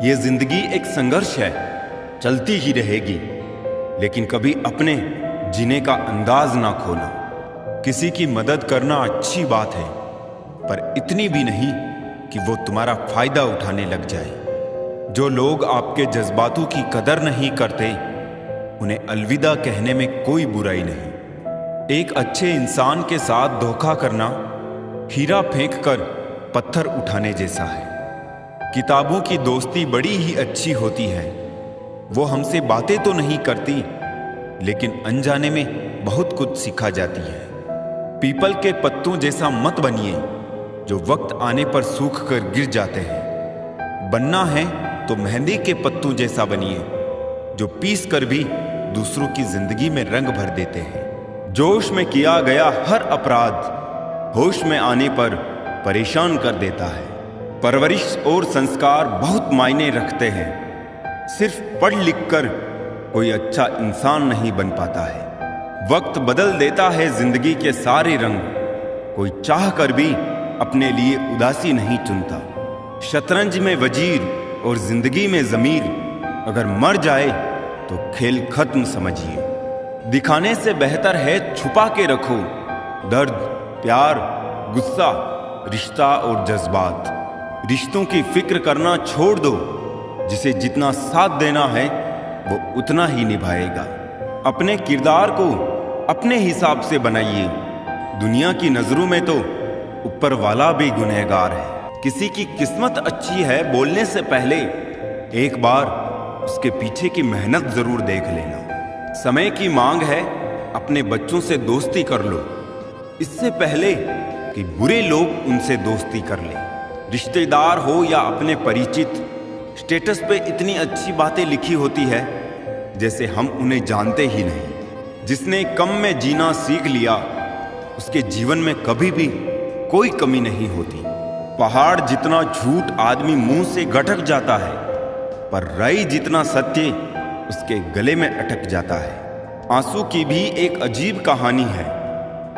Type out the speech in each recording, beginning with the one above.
ये जिंदगी एक संघर्ष है, चलती ही रहेगी, लेकिन कभी अपने जीने का अंदाज ना खोना। किसी की मदद करना अच्छी बात है, पर इतनी भी नहीं कि वो तुम्हारा फायदा उठाने लग जाए। जो लोग आपके जज्बातों की कदर नहीं करते, उन्हें अलविदा कहने में कोई बुराई नहीं। एक अच्छे इंसान के साथ धोखा करना हीरा फेंक कर पत्थर उठाने जैसा है। किताबों की दोस्ती बड़ी ही अच्छी होती है। वो हमसे बातें तो नहीं करती, लेकिन अनजाने में बहुत कुछ सिखा जाती है। पीपल के पत्तों जैसा मत बनिए जो वक्त आने पर सूख कर गिर जाते हैं। बनना है तो मेहंदी के पत्तों जैसा बनिए जो पीस कर भी दूसरों की जिंदगी में रंग भर देते हैं। जोश में किया गया हर अपराध होश में आने पर परेशान कर देता है। परवरिश और संस्कार बहुत मायने रखते हैं। सिर्फ पढ़ लिख कर कोई अच्छा इंसान नहीं बन पाता है। वक्त बदल देता है जिंदगी के सारे रंग। कोई चाह कर भी अपने लिए उदासी नहीं चुनता। शतरंज में वजीर और जिंदगी में जमीर अगर मर जाए तो खेल खत्म समझिए। दिखाने से बेहतर है छुपा के रखो दर्द, प्यार, गुस्सा, रिश्ता और जज्बात। रिश्तों की फिक्र करना छोड़ दो। जिसे जितना साथ देना है वो उतना ही निभाएगा। अपने किरदार को अपने हिसाब से बनाइए। दुनिया की नजरों में तो ऊपर वाला भी गुनहगार है। किसी की किस्मत अच्छी है बोलने से पहले एक बार उसके पीछे की मेहनत जरूर देख लेना। समय की मांग है, अपने बच्चों से दोस्ती कर लो इससे पहले कि बुरे लोग उनसे दोस्ती कर लें। रिश्तेदार हो या अपने परिचित, स्टेटस पे इतनी अच्छी बातें लिखी होती है जैसे हम उन्हें जानते ही नहीं। जिसने कम में जीना सीख लिया उसके जीवन में कभी भी कोई कमी नहीं होती। पहाड़ जितना झूठ आदमी मुंह से गटक जाता है, पर राई जितना सत्य उसके गले में अटक जाता है। आंसू की भी एक अजीब कहानी है।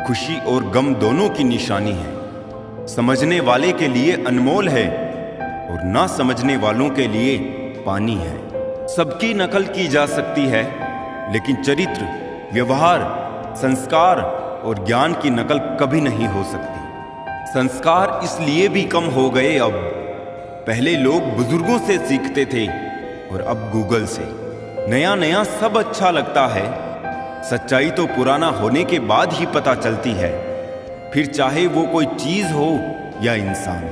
खुशी और गम दोनों की निशानी है। समझने वाले के लिए अनमोल है और ना समझने वालों के लिए पानी है। सबकी नकल की जा सकती है, लेकिन चरित्र, व्यवहार, संस्कार और ज्ञान की नकल कभी नहीं हो सकती। संस्कार इसलिए भी कम हो गए अब। पहले लोग बुजुर्गों से सीखते थे और अब गूगल से। नया नया सब अच्छा लगता है। सच्चाई तो पुराना होने के बाद ही पता चलती है, फिर चाहे वो कोई चीज हो या इंसान।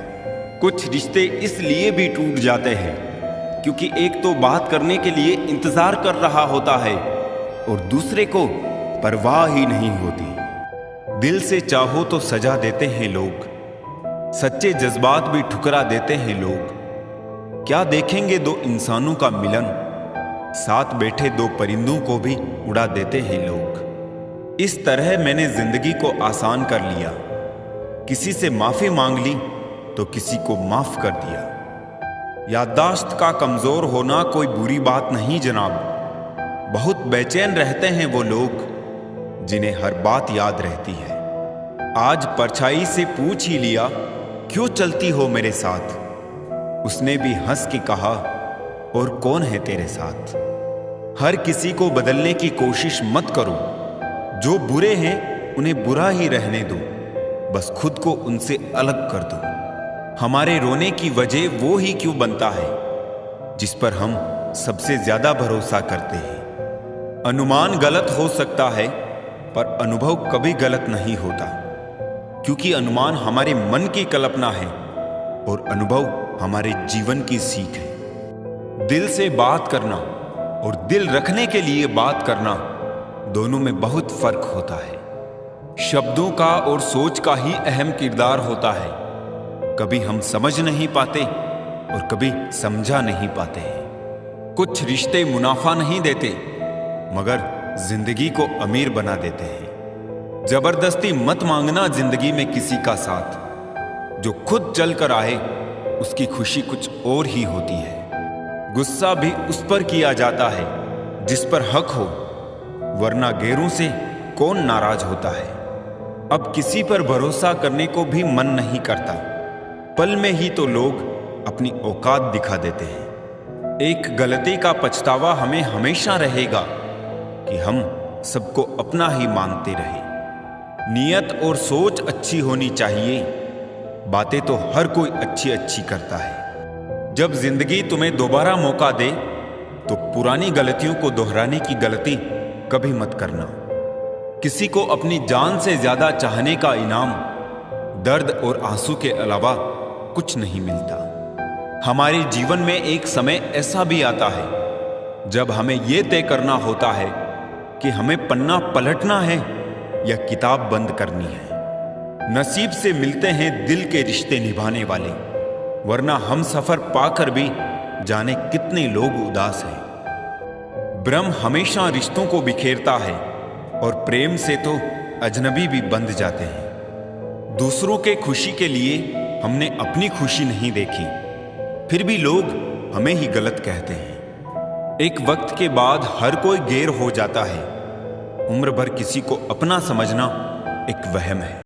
कुछ रिश्ते इसलिए भी टूट जाते हैं क्योंकि एक तो बात करने के लिए इंतजार कर रहा होता है और दूसरे को परवाह ही नहीं होती। दिल से चाहो तो सजा देते हैं लोग, सच्चे जज्बात भी ठुकरा देते हैं लोग। क्या देखेंगे दो इंसानों का मिलन, साथ बैठे दो परिंदों को भी उड़ा देते हैं लोग। इस तरह मैंने जिंदगी को आसान कर लिया। किसी से माफी मांग ली तो किसी को माफ कर दिया। याददाश्त का कमजोर होना कोई बुरी बात नहीं जनाब। बहुत बेचैन रहते हैं वो लोग जिन्हें हर बात याद रहती है। आज परछाई से पूछ ही लिया, क्यों चलती हो मेरे साथ? उसने भी हंस के कहा, और कौन है तेरे साथ? हर किसी को बदलने की कोशिश मत करो। जो बुरे हैं उन्हें बुरा ही रहने दो, बस खुद को उनसे अलग कर दो। हमारे रोने की वजह वो ही क्यों बनता है जिस पर हम सबसे ज्यादा भरोसा करते हैं। अनुमान गलत हो सकता है, पर अनुभव कभी गलत नहीं होता, क्योंकि अनुमान हमारे मन की कल्पना है और अनुभव हमारे जीवन की सीख है। दिल से बात करना और दिल रखने के लिए बात करना, दोनों में बहुत फर्क होता है। शब्दों का और सोच का ही अहम किरदार होता है। कभी हम समझ नहीं पाते और कभी समझा नहीं पाते हैं। कुछ रिश्ते मुनाफा नहीं देते, मगर जिंदगी को अमीर बना देते हैं। जबरदस्ती मत मांगना जिंदगी में किसी का साथ। जो खुद चल कर आए उसकी खुशी कुछ और ही होती है। गुस्सा भी उस पर किया जाता है जिस पर हक हो, वरना गैरों से कौन नाराज होता है। अब किसी पर भरोसा करने को भी मन नहीं करता। पल में ही तो लोग अपनी औकात दिखा देते हैं। एक गलती का पछतावा हमें हमेशा रहेगा कि हम सबको अपना ही मानते रहे। नीयत और सोच अच्छी होनी चाहिए, बातें तो हर कोई अच्छी अच्छी करता है। जब जिंदगी तुम्हें दोबारा मौका दे तो पुरानी गलतियों को दोहराने की गलती कभी मत करना। किसी को अपनी जान से ज्यादा चाहने का इनाम दर्द और आंसू के अलावा कुछ नहीं मिलता। हमारे जीवन में एक समय ऐसा भी आता है जब हमें यह तय करना होता है कि हमें पन्ना पलटना है या किताब बंद करनी है। नसीब से मिलते हैं दिल के रिश्ते निभाने वाले, वरना हम सफर पाकर भी जाने कितने लोग उदास हैं। भ्रम हमेशा रिश्तों को बिखेरता है और प्रेम से तो अजनबी भी बंध जाते हैं। दूसरों के खुशी के लिए हमने अपनी खुशी नहीं देखी, फिर भी लोग हमें ही गलत कहते हैं। एक वक्त के बाद हर कोई गैर हो जाता है। उम्र भर किसी को अपना समझना एक वहम है।